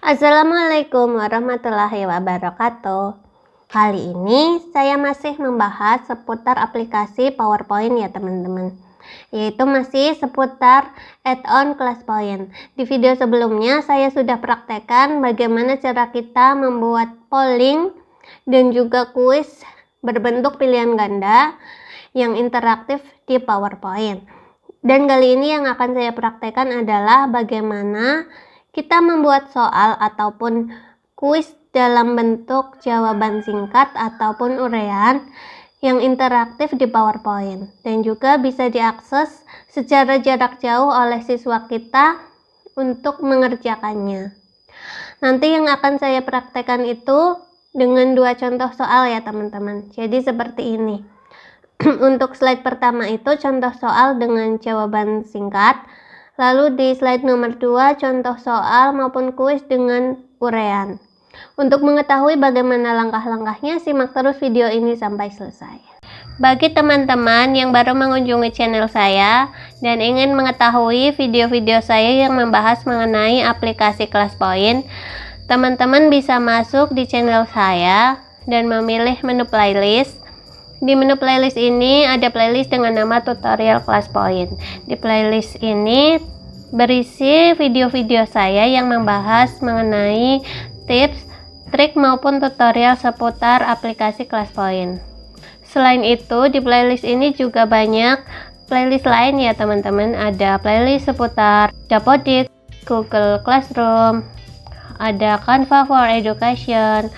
Assalamualaikum warahmatullahi wabarakatuh. Kali ini saya masih membahas seputar aplikasi PowerPoint ya teman-teman. Yaitu masih seputar add-on ClassPoint. Di video sebelumnya saya sudah praktekkan bagaimana cara kita membuat polling dan juga kuis berbentuk pilihan ganda yang interaktif di PowerPoint. Dan kali ini yang akan saya praktekkan adalah bagaimana kita membuat soal ataupun kuis dalam bentuk jawaban singkat ataupun uraian yang interaktif di PowerPoint dan juga bisa diakses secara jarak jauh oleh siswa kita untuk mengerjakannya. Nanti yang akan saya praktekkan itu dengan dua contoh soal ya teman-teman. Jadi seperti ini. Untuk slide pertama itu contoh soal dengan jawaban singkat. Lalu di slide nomor 2 contoh soal maupun kuis dengan uraian. Untuk mengetahui bagaimana langkah-langkahnya, simak terus video ini sampai selesai. Bagi teman-teman yang baru mengunjungi channel saya dan ingin mengetahui video-video saya yang membahas mengenai aplikasi ClassPoint, teman-teman bisa masuk di channel saya dan memilih menu playlist. Di menu playlist ini ada playlist dengan nama tutorial ClassPoint. Di playlist ini berisi video-video saya yang membahas mengenai tips, trik maupun tutorial seputar aplikasi ClassPoint. Selain itu, di playlist ini juga banyak playlist lain ya teman-teman. Ada playlist seputar Dapodik, Google Classroom, ada Canva for Education,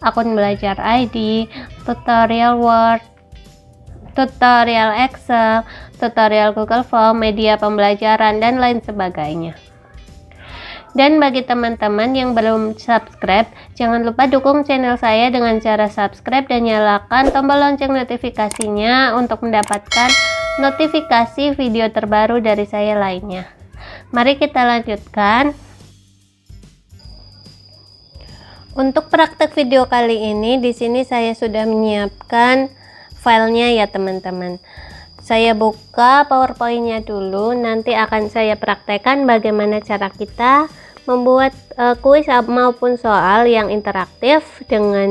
akun belajar ID, tutorial Word, tutorial Excel, tutorial Google Form, media pembelajaran, dan lain sebagainya. Dan bagi teman-teman yang belum subscribe, jangan lupa dukung channel saya dengan cara subscribe dan nyalakan tombol lonceng notifikasinya untuk mendapatkan notifikasi video terbaru dari saya lainnya. Mari kita lanjutkan. Untuk praktek video kali ini, di sini saya sudah menyiapkan filenya ya teman-teman. Saya buka PowerPoint-nya dulu, nanti akan saya praktekkan bagaimana cara kita membuat kuis maupun soal yang interaktif dengan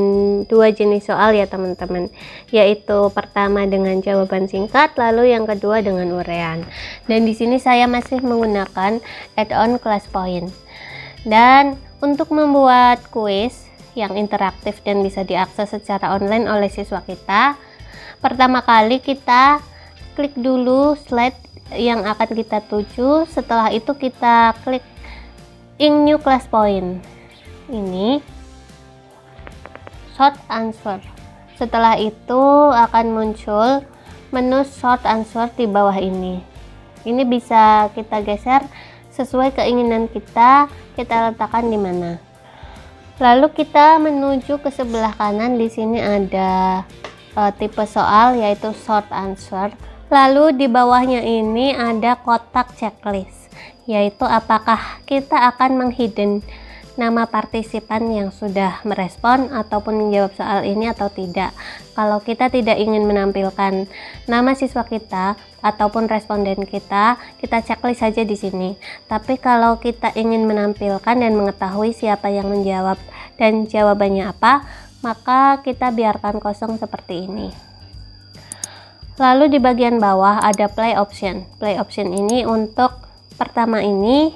dua jenis soal ya teman-teman, yaitu pertama dengan jawaban singkat, lalu yang kedua dengan uraian. Dan di sini saya masih menggunakan add-on ClassPoint. Dan untuk membuat kuis yang interaktif dan bisa diakses secara online oleh siswa kita, pertama kali kita klik dulu slide yang akan kita tuju. Setelah itu kita klik in new ClassPoint. Ini short answer. Setelah itu akan muncul menu short answer di bawah ini. Ini bisa kita geser sesuai keinginan kita letakkan di mana. Lalu kita menuju ke sebelah kanan. Di sini ada tipe soal yaitu short answer. Lalu di bawahnya ini ada kotak checklist, yaitu apakah kita akan menghidden nama partisipan yang sudah merespon ataupun menjawab soal ini atau tidak. Kalau kita tidak ingin menampilkan nama siswa kita ataupun responden kita checklist saja di sini. Tapi kalau kita ingin menampilkan dan mengetahui siapa yang menjawab dan jawabannya apa, maka kita biarkan kosong seperti ini. Lalu di bagian bawah ada play option. Play option ini untuk pertama ini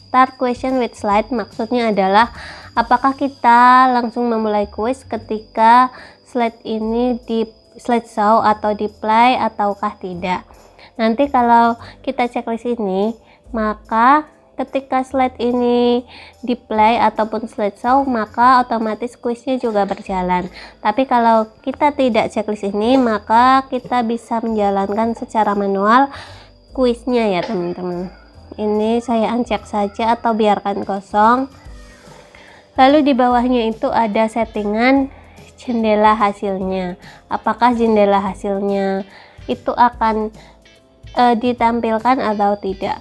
start question with slide, maksudnya adalah apakah kita langsung memulai kuis ketika slide ini di slideshow atau di play ataukah tidak. Nanti kalau kita checklist ini, maka ketika slide ini di play ataupun slideshow, maka otomatis kuisnya juga berjalan. Tapi kalau kita tidak checklist ini, maka kita bisa menjalankan secara manual kuisnya ya teman-teman. Ini saya uncheck saja atau biarkan kosong. Lalu di bawahnya itu ada settingan jendela hasilnya. Apakah jendela hasilnya itu akan ditampilkan atau tidak.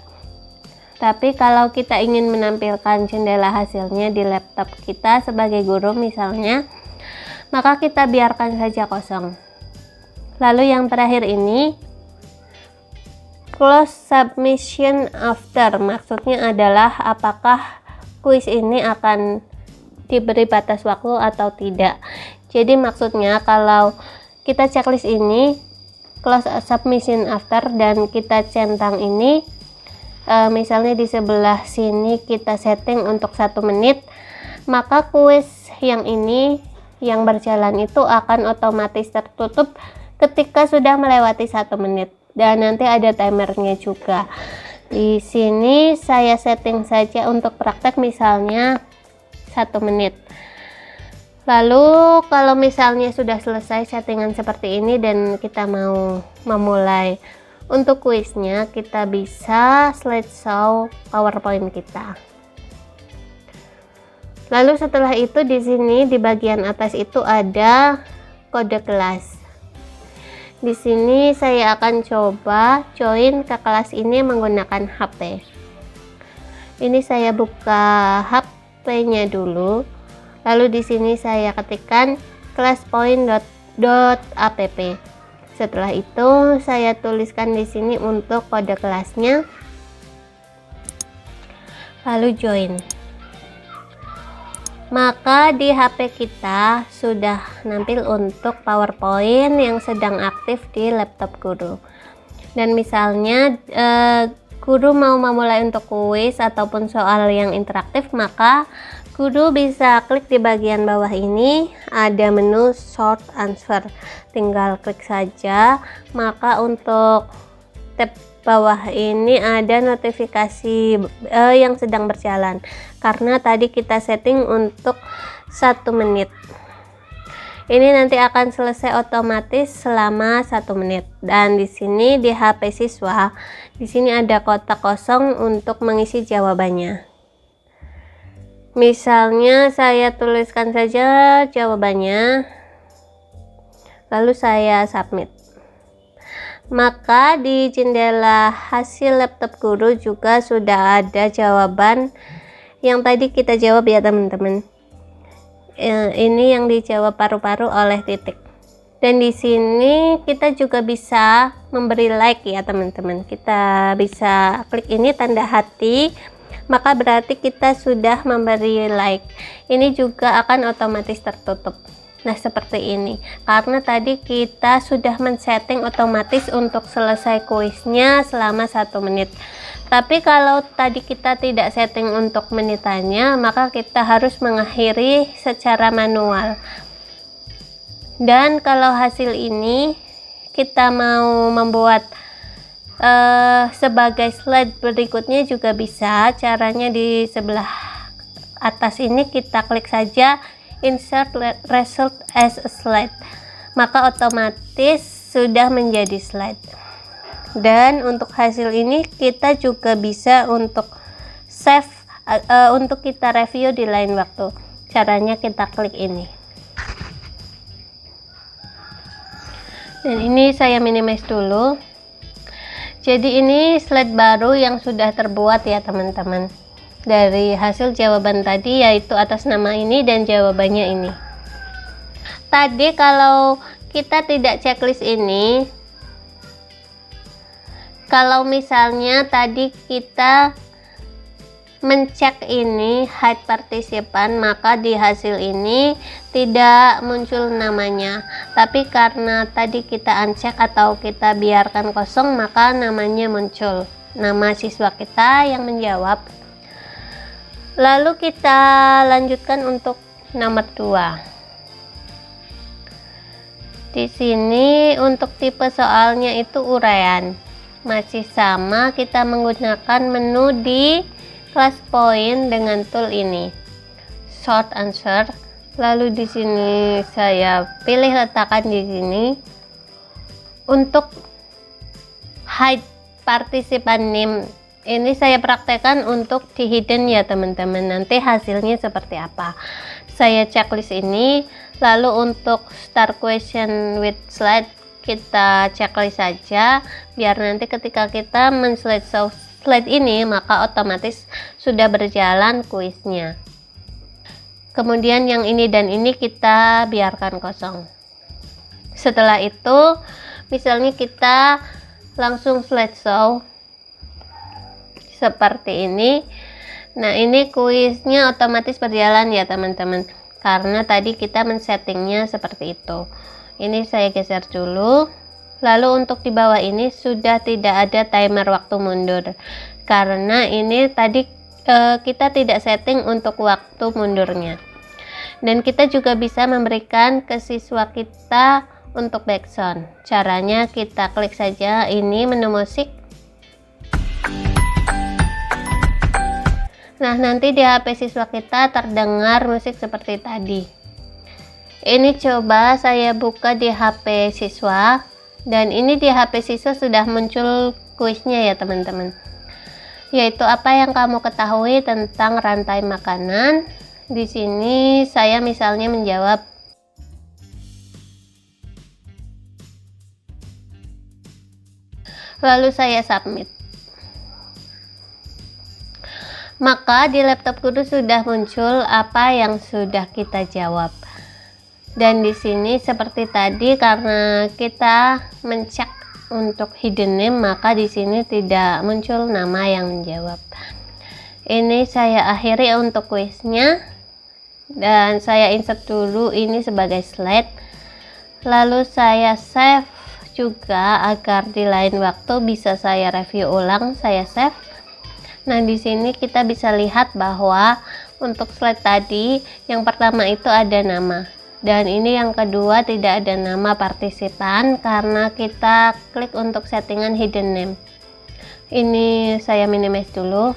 Tapi kalau kita ingin menampilkan jendela hasilnya di laptop kita sebagai guru misalnya, maka kita biarkan saja kosong. Lalu yang terakhir ini close submission after, maksudnya adalah apakah kuis ini akan diberi batas waktu atau tidak. Jadi maksudnya kalau kita checklist ini close submission after dan kita centang ini, misalnya di sebelah sini kita setting untuk 1 menit, maka kuis yang ini yang berjalan itu akan otomatis tertutup ketika sudah melewati 1 menit, dan nanti ada timernya juga. Di sini saya setting saja untuk praktek misalnya 1 menit. Lalu kalau misalnya sudah selesai settingan seperti ini dan kita mau memulai untuk kuisnya, kita bisa slideshow PowerPoint kita. Lalu setelah itu di sini di bagian atas itu ada kode kelas. Di sini saya akan coba join ke kelas ini menggunakan HP. Ini saya buka HP-nya dulu. Lalu di sini saya ketikkan classpoint.app. Setelah itu saya tuliskan di sini untuk kode kelasnya. Lalu join. Maka di HP kita sudah nampil untuk PowerPoint yang sedang aktif di laptop guru. Dan misalnya guru mau memulai untuk kuis ataupun soal yang interaktif, maka guru bisa klik di bagian bawah ini, ada menu short answer, tinggal klik saja. Maka untuk tab bawah ini ada notifikasi yang sedang berjalan, karena tadi kita setting untuk 1 menit. Ini nanti akan selesai otomatis selama 1 menit. Dan di sini di HP siswa, di sini ada kotak kosong untuk mengisi jawabannya. Misalnya saya tuliskan saja jawabannya, lalu saya submit. Maka di jendela hasil laptop guru juga sudah ada jawaban yang tadi kita jawab ya teman-teman. Ini yang dijawab paru-paru oleh Titik. Dan di sini kita juga bisa memberi like ya teman-teman. Kita bisa klik ini tanda hati, maka berarti kita sudah memberi like. Ini juga akan otomatis tertutup. Nah seperti ini, karena tadi kita sudah men-setting otomatis untuk selesai kuisnya selama 1 menit. Tapi kalau tadi kita tidak setting untuk menitannya, maka kita harus mengakhiri secara manual. Dan kalau hasil ini kita mau membuat sebagai slide berikutnya juga bisa. Caranya di sebelah atas ini kita klik saja insert result as a slide, maka otomatis sudah menjadi slide. Dan untuk hasil ini kita juga bisa untuk save untuk kita review di lain waktu. Caranya kita klik ini. Dan ini saya minimize dulu. Jadi ini slide baru yang sudah terbuat ya teman-teman, dari hasil jawaban tadi, yaitu atas nama ini dan jawabannya ini. Tadi kalau kita tidak checklist ini, kalau misalnya tadi kita mencek ini hide partisipan, maka di hasil ini tidak muncul namanya. Tapi karena tadi kita uncheck atau kita biarkan kosong, maka namanya muncul, nama siswa kita yang menjawab. Lalu kita lanjutkan untuk nomor 2. Di sini untuk tipe soalnya itu uraian. Masih sama, kita menggunakan menu di ClassPoint dengan tool ini. Short answer. Lalu di sini saya pilih letakkan di sini. Untuk hide participant name, ini saya praktekkan untuk di hidden ya teman-teman. Nanti hasilnya seperti apa. Saya checklist ini. Lalu untuk start question with slide, kita checklist saja, biar nanti ketika kita men-slideshow slide ini, maka otomatis sudah berjalan kuisnya. Kemudian yang ini dan ini kita biarkan kosong. Setelah itu, misalnya kita langsung slideshow seperti ini. Nah, ini kuisnya otomatis berjalan ya teman-teman, karena tadi kita men-settingnya seperti itu. Ini saya geser dulu. Lalu untuk di bawah ini sudah tidak ada timer waktu mundur, karena ini tadi kita tidak setting untuk waktu mundurnya. Dan kita juga bisa memberikan ke siswa kita untuk background. Caranya kita klik saja ini menu musik. Nah, nanti di HP siswa kita terdengar musik seperti tadi. Ini coba saya buka di HP siswa, dan ini di HP siswa sudah muncul kuisnya ya teman-teman. Yaitu apa yang kamu ketahui tentang rantai makanan. Di sini saya misalnya menjawab. Lalu saya submit. Maka di laptop guru sudah muncul apa yang sudah kita jawab. Dan di sini seperti tadi, karena kita mencek untuk hidden name, maka di sini tidak muncul nama yang menjawab. Ini saya akhiri untuk kuisnya, dan saya insert dulu ini sebagai slide. Lalu saya save juga agar di lain waktu bisa saya review ulang. Saya save. Nah, di sini kita bisa lihat bahwa untuk slide tadi yang pertama itu ada nama, dan ini yang kedua tidak ada nama partisipan karena kita klik untuk settingan hidden name. Ini saya minimize dulu.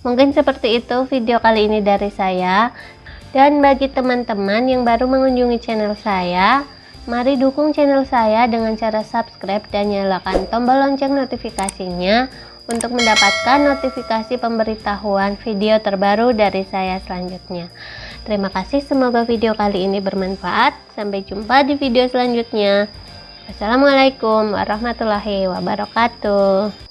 Mungkin seperti itu video kali ini dari saya. Dan bagi teman-teman yang baru mengunjungi channel saya, mari dukung channel saya dengan cara subscribe dan nyalakan tombol lonceng notifikasinya untuk mendapatkan notifikasi pemberitahuan video terbaru dari saya selanjutnya. Terima kasih, semoga video kali ini bermanfaat. Sampai jumpa di video selanjutnya. Wassalamualaikum warahmatullahi wabarakatuh.